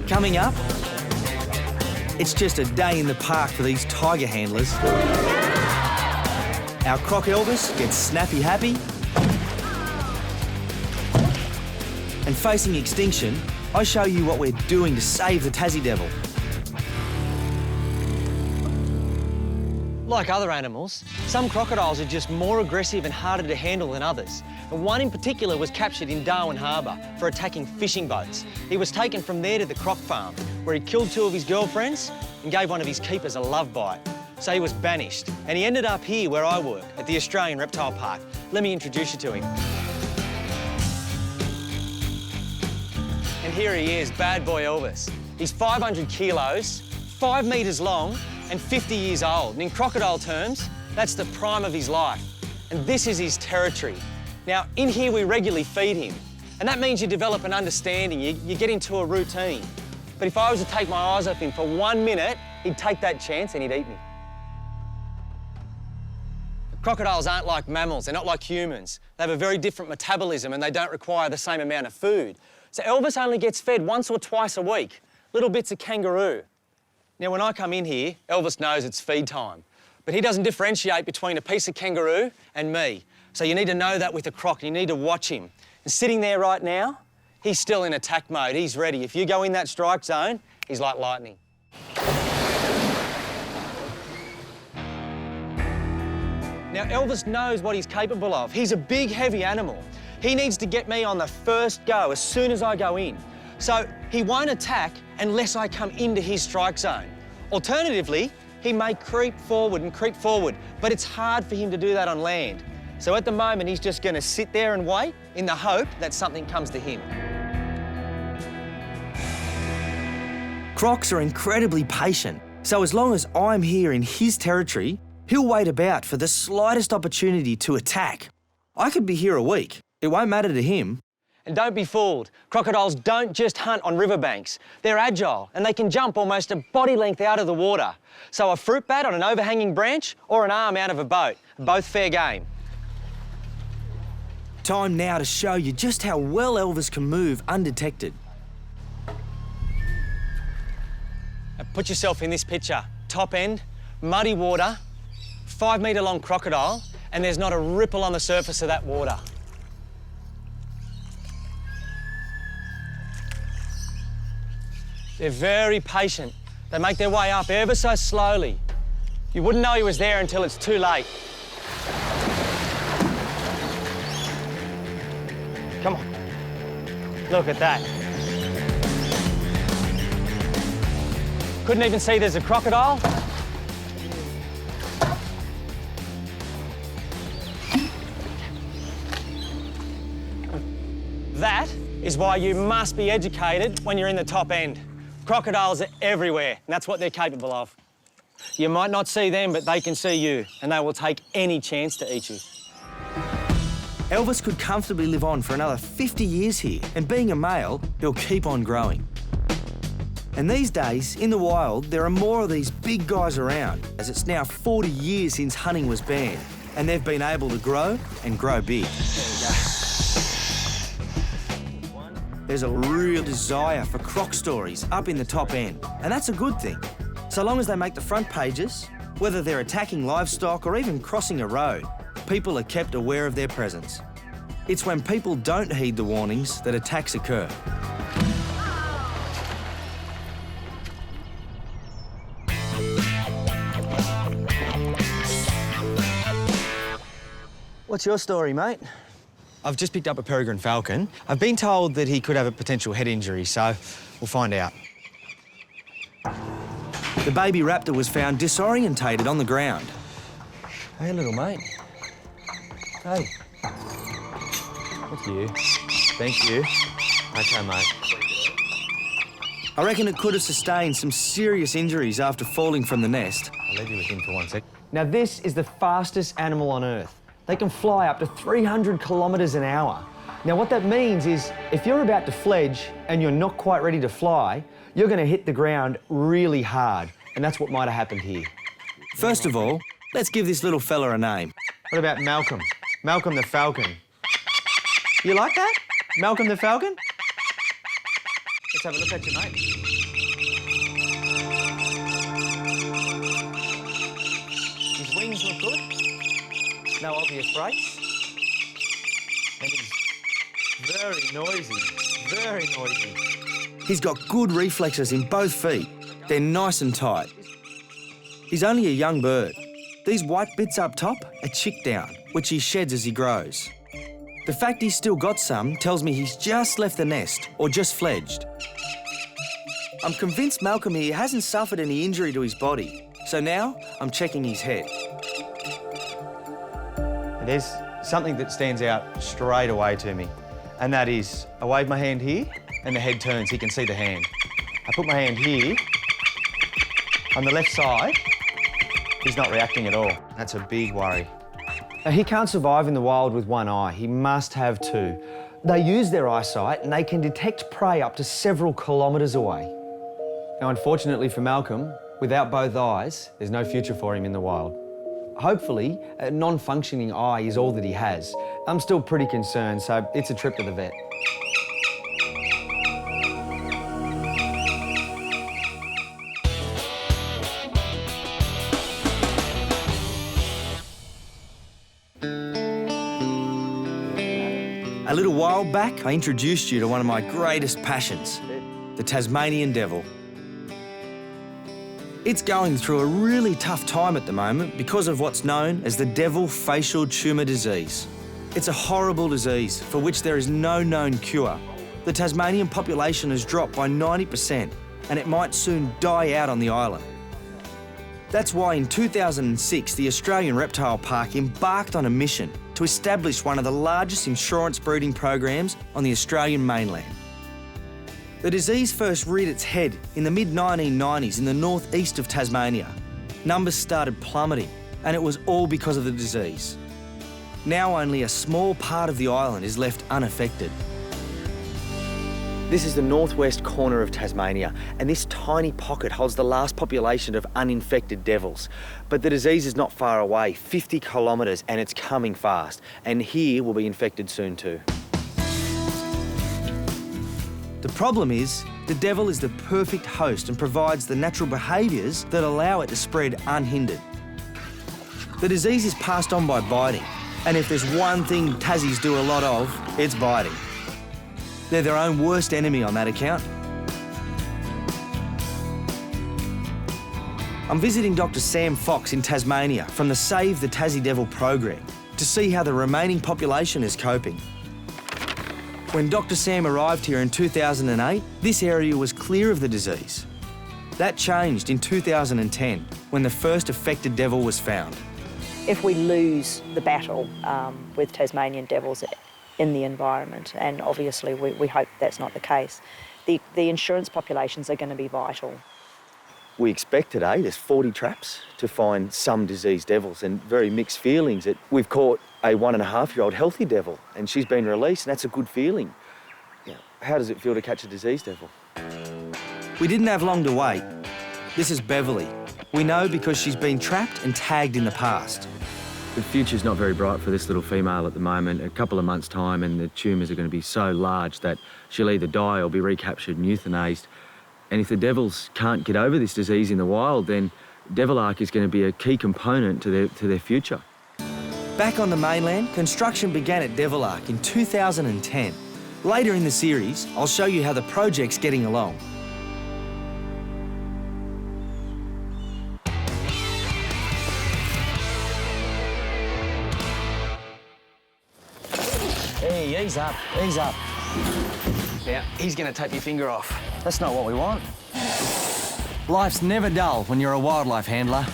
Coming up, it's just a day in the park for these tiger handlers. Our croc Elvis gets snappy happy. And facing extinction, I show you what we're doing to save the Tassie Devil. Like other animals, some crocodiles are just more aggressive and harder to handle than others. And one in particular was captured in Darwin Harbour for attacking fishing boats. He was taken from there to the croc farm, where he killed 2 of his girlfriends and gave one of his keepers a love bite. So he was banished, and he ended up here where I work, at the Australian Reptile Park. Let me introduce you to him. And here he is, bad boy Elvis. He's 500 kilos, 5 metres long, and 50 years old. And in crocodile terms, that's the prime of his life. And this is his territory. Now, in here we regularly feed him. And that means you develop an understanding, you get into a routine. But if I was to take my eyes off him for 1 minute, he'd take that chance and he'd eat me. Crocodiles aren't like mammals, they're not like humans. They have a very different metabolism and they don't require the same amount of food. So Elvis only gets fed once or twice a week, little bits of kangaroo. Now, when I come in here, Elvis knows it's feed time, but he doesn't differentiate between a piece of kangaroo and me. So you need to know that with a croc, you need to watch him. And sitting there right now, he's still in attack mode, he's ready. If you go in that strike zone, he's like lightning. Now, Elvis knows what he's capable of. He's a big, heavy animal. He needs to get me on the first go as soon as I go in. So he won't attack unless I come into his strike zone. Alternatively, he may creep forward, but it's hard for him to do that on land. So at the moment, he's just going to sit there and wait in the hope that something comes to him. Crocs are incredibly patient, so as long as I'm here in his territory, he'll wait about for the slightest opportunity to attack. I could be here a week. It won't matter to him. And don't be fooled. Crocodiles don't just hunt on riverbanks. They're agile and they can jump almost a body length out of the water. So a fruit bat on an overhanging branch or an arm out of a boat, both fair game. Time now to show you just how well Elvis can move undetected. Now put yourself in this picture. Top end, muddy water, 5 metre long crocodile, and there's not a ripple on the surface of that water. They're very patient. They make their way up ever so slowly. You wouldn't know he was there until it's too late. Come on. Look at that. Couldn't even see there's a crocodile. That is why you must be educated when you're in the top end. Crocodiles are everywhere, and that's what they're capable of. You might not see them, but they can see you, and they will take any chance to eat you. Elvis could comfortably live on for another 50 years here, and being a male, he'll keep on growing. And these days, in the wild, there are more of these big guys around, as it's now 40 years since hunting was banned, and they've been able to grow and grow big. There we go. There's a real desire for croc stories up in the top end, and that's a good thing. So long as they make the front pages, whether they're attacking livestock or even crossing a road, people are kept aware of their presence. It's when people don't heed the warnings that attacks occur. What's your story, mate? I've just picked up a peregrine falcon. I've been told that he could have a potential head injury, so we'll find out. The baby raptor was found disorientated on the ground. Hey, little mate. Hey. Thank you. Thank you. Okay, mate. I reckon it could have sustained some serious injuries after falling from the nest. I'll leave you with him for 1 sec. Now, this is the fastest animal on Earth. They can fly up to 300 kilometres an hour. Now, what that means is if you're about to fledge and you're not quite ready to fly, you're going to hit the ground really hard, and that's what might have happened here. First of all, let's give this little fella a name. What about Malcolm? Malcolm the falcon. You like that? Malcolm the falcon? Let's have a look at you, mate. His wings look good. No obvious breaks. And he's very noisy, very noisy. He's got good reflexes in both feet. They're nice and tight. He's only a young bird. These white bits up top are chick down, which he sheds as he grows. The fact he's still got some tells me he's just left the nest or just fledged. I'm convinced Malcolm here hasn't suffered any injury to his body, so now I'm checking his head. There's something that stands out straight away to me, and that is, I wave my hand here and the head turns, he can see the hand. I put my hand here, on the left side, he's not reacting at all. That's a big worry. Now, he can't survive in the wild with one eye, he must have two. They use their eyesight and they can detect prey up to several kilometres away. Now, unfortunately for Malcolm, without both eyes, there's no future for him in the wild. Hopefully, a non-functioning eye is all that he has. I'm still pretty concerned, so it's a trip to the vet. A little while back, I introduced you to one of my greatest passions, the Tasmanian Devil. It's going through a really tough time at the moment because of what's known as the devil facial tumour disease. It's a horrible disease for which there is no known cure. The Tasmanian population has dropped by 90% and it might soon die out on the island. That's why in 2006, the Australian Reptile Park embarked on a mission to establish one of the largest insurance breeding programs on the Australian mainland. The disease first reared its head in the mid-1990s in the northeast of Tasmania. Numbers started plummeting, and it was all because of the disease. Now only a small part of the island is left unaffected. This is the northwest corner of Tasmania, and this tiny pocket holds the last population of uninfected devils. But the disease is not far away, 50 kilometres, and it's coming fast. And here will be infected soon too. The problem is, the devil is the perfect host and provides the natural behaviours that allow it to spread unhindered. The disease is passed on by biting, and if there's one thing Tassies do a lot of, it's biting. They're their own worst enemy on that account. I'm visiting Dr. Sam Fox in Tasmania from the Save the Tassie Devil program to see how the remaining population is coping. When Dr. Sam arrived here in 2008, this area was clear of the disease. That changed in 2010 when the first affected devil was found. If we lose the battle with Tasmanian devils in the environment, and obviously we hope that's not the case, the insurance populations are going to be vital. We expect today there's 40 traps to find some diseased devils and very mixed feelings. We've caught a 1.5-year-old healthy devil and she's been released and that's a good feeling. Yeah. How does it feel to catch a diseased devil? We didn't have long to wait. This is Beverly. We know because she's been trapped and tagged in the past. The future's not very bright for this little female at the moment. A couple of months' time and the tumours are going to be so large that she'll either die or be recaptured and euthanased. And if the devils can't get over this disease in the wild, then devil arc is going to be a key component to their future. Back on the mainland, construction began at Devil Arc in 2010. Later in the series, I'll show you how the project's getting along. Hey, ease up, ease up. Now, he's going to take your finger off. That's not what we want. Life's never dull when you're a wildlife handler.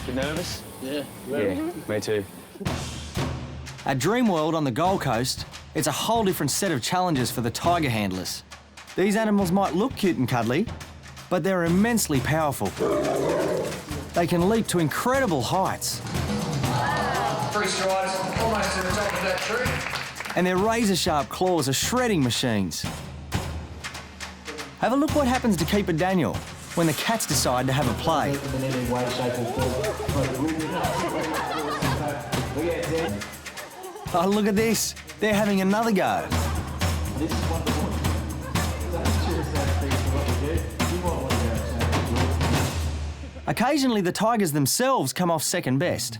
You nervous? Yeah. Yeah, me too. At Dreamworld on the Gold Coast, it's a whole different set of challenges for the tiger handlers. These animals might look cute and cuddly, but they're immensely powerful. They can leap to incredible heights. 3 strides, almost to the top of that tree. And their razor-sharp claws are shredding machines. Have a look what happens to Keeper Daniel when the cats decide to have a play. Oh, look at this. They're having another go. Occasionally, the tigers themselves come off second best.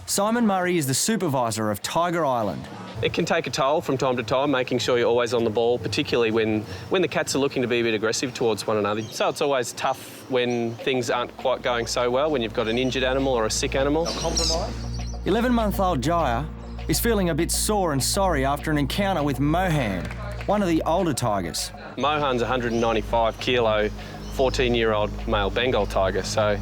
Simon Murray is the supervisor of Tiger Island. It can take a toll from time to time, making sure you're always on the ball, particularly when the cats are looking to be a bit aggressive towards one another. So it's always tough when things aren't quite going so well, when you've got an injured animal or a sick animal. 11-month-old Jaya is feeling a bit sore and sorry after an encounter with Mohan, one of the older tigers. Mohan's a 195-kilo, 14-year-old male Bengal tiger, so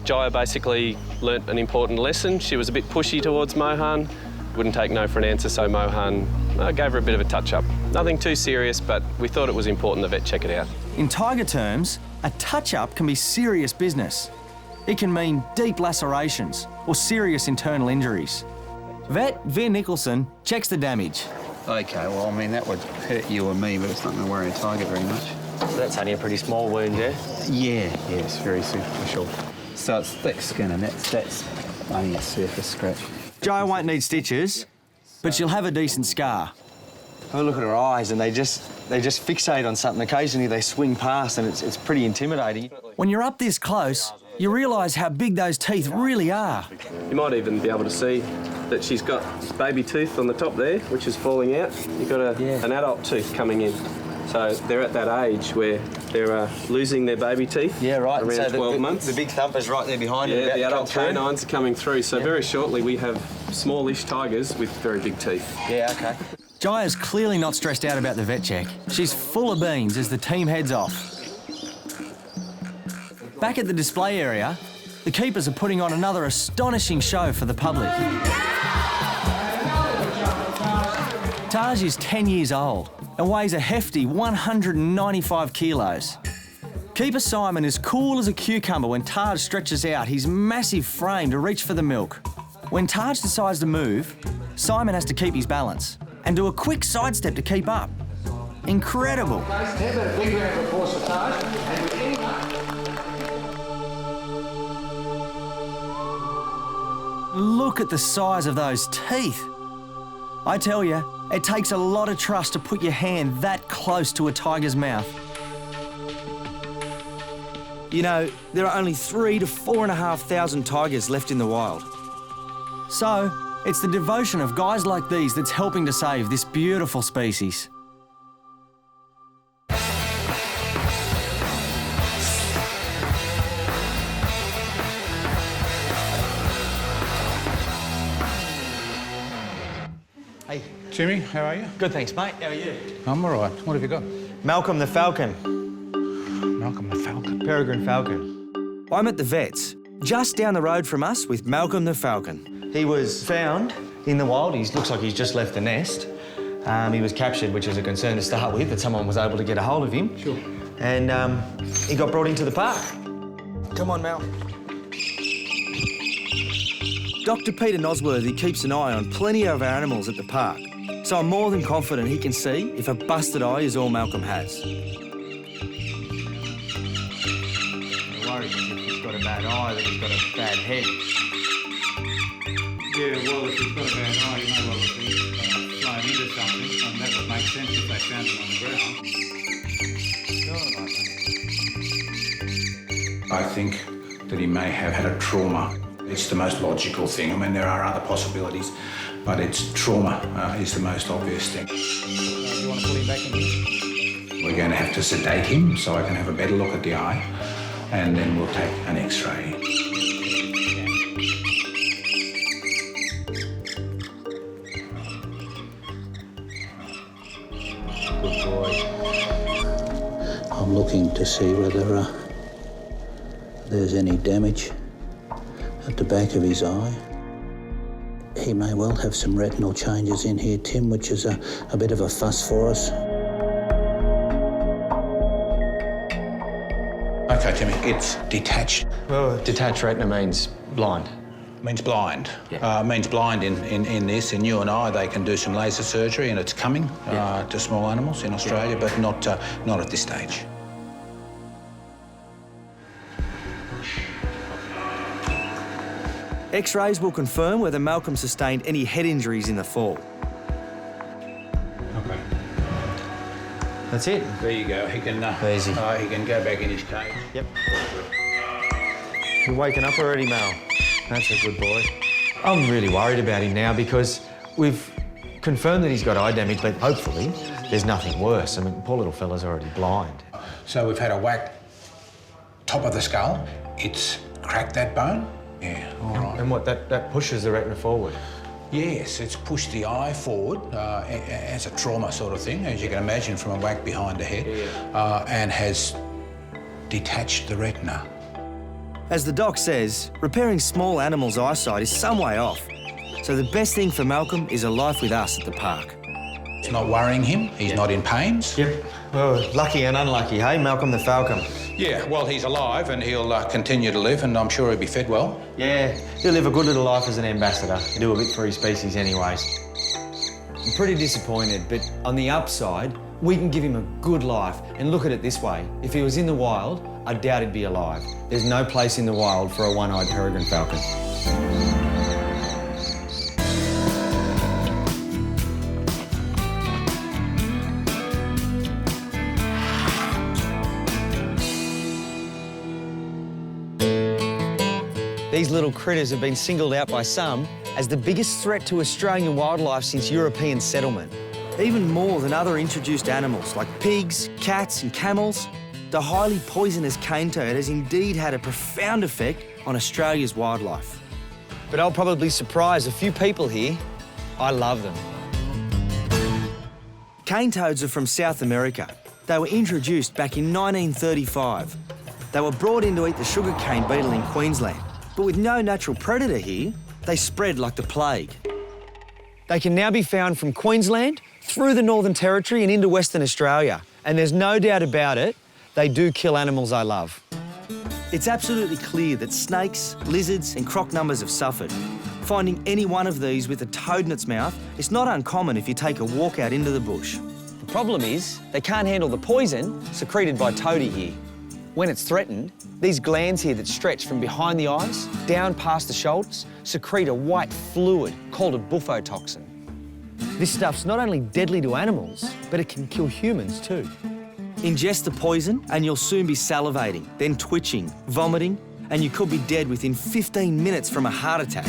Jaya basically learnt an important lesson. She was a bit pushy towards Mohan, wouldn't take no for an answer, so Mohan gave her a bit of a touch-up. Nothing too serious, but we thought it was important the vet check it out. In tiger terms, a touch-up can be serious business. It can mean deep lacerations or serious internal injuries. Vet Veer Nicholson checks the damage. OK, well, I mean, that would hurt you or me, but it's not going to worry a tiger very much. So that's only a pretty small wound, yeah? Yeah, it's very superficial. So it's thick skin, and that's only a surface scratch. Jaya won't need stitches, but she'll have a decent scar. Have a look at her eyes, and they just fixate on something. Occasionally they swing past, and it's pretty intimidating. When you're up this close, you realise how big those teeth really are. You might even be able to see that she's got baby tooth on the top there, which is falling out. You've got an adult tooth coming in. So they're at that age where they're losing their baby teeth. Yeah, right. Around so 12 months. The big thumper's right there behind her. Yeah, the adult canines canines are coming through. So very shortly we have smallish tigers with very big teeth. Yeah, OK. Jaya's clearly not stressed out about the vet check. She's full of beans as the team heads off. Back at the display area, the keepers are putting on another astonishing show for the public. Taj is 10 years old and weighs a hefty 195 kilos. Keeper Simon is cool as a cucumber when Taj stretches out his massive frame to reach for the milk. When Taj decides to move, Simon has to keep his balance and do a quick sidestep to keep up. Incredible. Look at the size of those teeth. I tell you, it takes a lot of trust to put your hand that close to a tiger's mouth. You know, there are only 3,000 to 4,500 tigers left in the wild. So, it's the devotion of guys like these that's helping to save this beautiful species. Hey. Timmy, how are you? Good, thanks, mate. How are you? I'm all right. What have you got? Malcolm the falcon. Malcolm the falcon. Peregrine falcon. I'm at the vet's, just down the road from us with Malcolm the falcon. He was found in the wild. He looks like he's just left the nest. He was captured, which was a concern to start with, that someone was able to get a hold of him. Sure. And he got brought into the park. Come on, Mal. Dr. Peter Nosworthy keeps an eye on plenty of our animals at the park, so I'm more than confident he can see if a busted eye is all Malcolm has. No worries if he's got a bad eye, that he's got a bad head. Yeah, well, if he's got a bad eye, you may well have been flown into something, and that would make sense if they found it on the ground. I think that he may have had a trauma. It's the most logical thing. I mean, there are other possibilities, but it's trauma is the most obvious thing. Do you want to put him back in here? We're going to have to sedate him so I can have a better look at the eye, and then we'll take an X-ray. Good boy. I'm looking to see whether there's any damage at the back of his eye. He may well have some retinal changes in here, Tim, which is a bit of a fuss for us. Okay, Timmy, it's detached. Well, detached retina means blind. Means blind. Yeah. Means blind in this. In you and I, they can do some laser surgery, and it's coming to small animals in Australia, but not at this stage. X-rays will confirm whether Malcolm sustained any head injuries in the fall. Okay. That's it? There you go. He can, Easy. he can go back in his cage. Yep. You're waking up already, Mal. That's a good boy. I'm really worried about him now because we've confirmed that he's got eye damage, but hopefully there's nothing worse. I mean, poor little fella's already blind. So we've had a whack top of the skull. It's cracked that bone. Yeah, all right. And what, that pushes the retina forward? Yes, it's pushed the eye forward as a trauma sort of thing, as you can imagine from a whack behind the head, and has detached the retina. As the doc says, repairing small animals' eyesight is some way off. So the best thing for Malcolm is a life with us at the park. It's not worrying him, he's not in pains. Yep. Well, lucky and unlucky, hey, Malcolm the falcon? Yeah, well, he's alive and he'll continue to live, and I'm sure he'll be fed well. Yeah, he'll live a good little life as an ambassador. He'll do a bit for his species anyways. I'm pretty disappointed, but on the upside, we can give him a good life. And look at it this way, if he was in the wild, I doubt he'd be alive. There's no place in the wild for a one-eyed peregrine falcon. These little critters have been singled out by some as the biggest threat to Australian wildlife since European settlement. Even more than other introduced animals like pigs, cats and camels, the highly poisonous cane toad has indeed had a profound effect on Australia's wildlife. But I'll probably surprise a few people here. I love them. Cane toads are from South America. They were introduced back in 1935. They were brought in to eat the sugarcane beetle in Queensland. But with no natural predator here, they spread like the plague. They can now be found from Queensland, through the Northern Territory and into Western Australia. And there's no doubt about it, they do kill animals I love. It's absolutely clear that snakes, lizards and croc numbers have suffered. Finding any one of these with a toad in its mouth is not uncommon if you take a walk out into the bush. The problem is, they can't handle the poison secreted by toadie here. When it's threatened, these glands here that stretch from behind the eyes, down past the shoulders, secrete a white fluid called a buffotoxin. This stuff's not only deadly to animals, but it can kill humans too. Ingest the poison and you'll soon be salivating, then twitching, vomiting, and you could be dead within 15 minutes from a heart attack.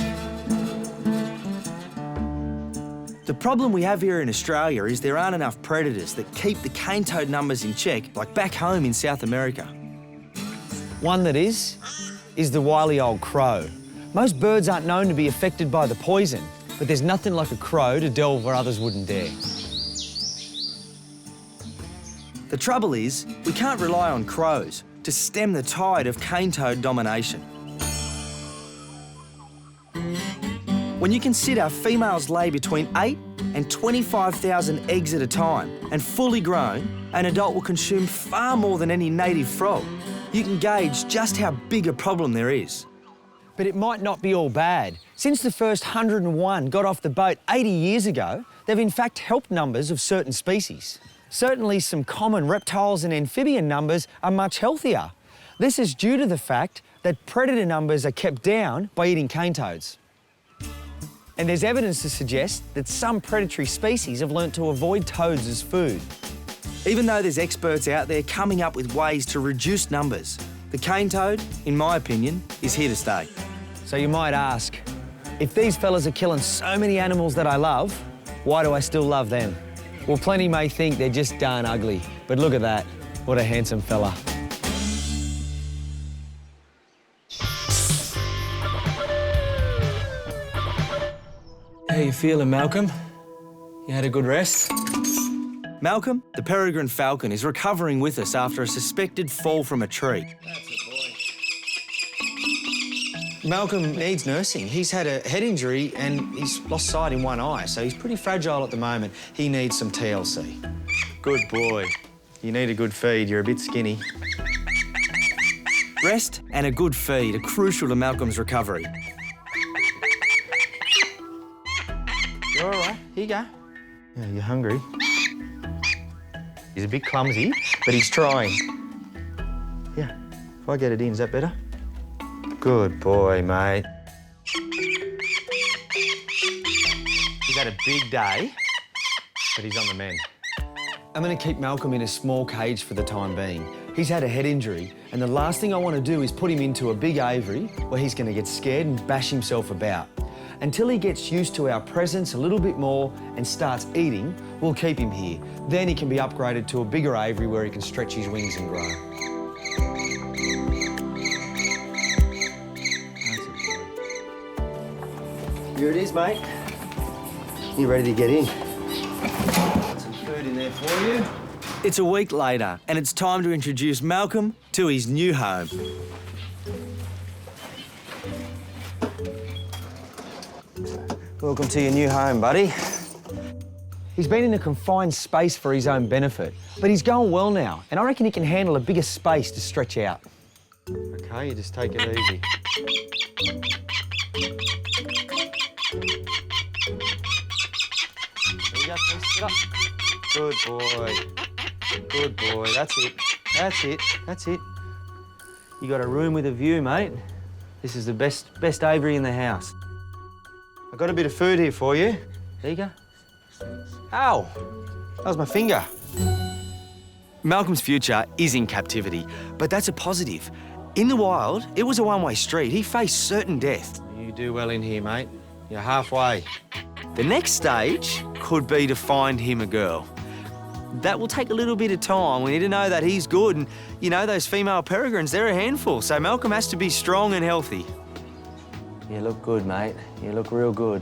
The problem we have here in Australia is there aren't enough predators that keep the cane toad numbers in check, like back home in South America. One that is the wily old crow. Most birds aren't known to be affected by the poison, but there's nothing like a crow to delve where others wouldn't dare. The trouble is, we can't rely on crows to stem the tide of cane toad domination. When you consider females lay between 8 and 25,000 eggs at a time, and fully grown, an adult will consume far more than any native frog. You can gauge just how big a problem there is. But it might not be all bad. Since the first 101 got off the boat 80 years ago, they've in fact helped numbers of certain species. Certainly some common reptiles and amphibian numbers are much healthier. This is due to the fact that predator numbers are kept down by eating cane toads. And there's evidence to suggest that some predatory species have learnt to avoid toads as food. Even though there's experts out there coming up with ways to reduce numbers, the cane toad, in my opinion, is here to stay. So you might ask, if these fellas are killing so many animals that I love, why do I still love them? Well, plenty may think they're just darn ugly, but look at that. What a handsome fella. How you feeling, Malcolm? You had a good rest? Malcolm, the peregrine falcon, is recovering with us after a suspected fall from a tree. That's a boy. Malcolm needs nursing. He's had a head injury and he's lost sight in one eye, so he's pretty fragile at the moment. He needs some TLC. Good boy. You need a good feed. You're a bit skinny. Rest and a good feed are crucial to Malcolm's recovery. You're all right. Here you go. Yeah, you're hungry. He's a bit clumsy, but he's trying. Yeah, if I get it in, is that better? Good boy, mate. He's had a big day, but he's on the mend. I'm going to keep Malcolm in a small cage for the time being. He's had a head injury, and the last thing I want to do is put him into a big aviary where he's going to get scared and bash himself about. Until he gets used to our presence a little bit more and starts eating, we'll keep him here. Then he can be upgraded to a bigger aviary where he can stretch his wings and grow. Here it is, mate. You ready to get in? Some food in there for you. It's a week later, and it's time to introduce Malcolm to his new home. Welcome to your new home, buddy. He's been in a confined space for his own benefit, but he's going well now, and I reckon he can handle a bigger space to stretch out. Okay, you just take it easy. There you go, please, sit up. Good boy. Good boy, that's it. That's it, that's it. You got a room with a view, mate. This is the best aviary in the house. I've got a bit of food here for you. There you go. Ow! That was my finger. Malcolm's future is in captivity, but that's a positive. In the wild, it was a one-way street. He faced certain death. You do well in here, mate. You're halfway. The next stage could be to find him a girl. That will take a little bit of time. We need to know that he's good, and, you know, those female peregrines, they're a handful, so Malcolm has to be strong and healthy. You look good, mate. You look real good.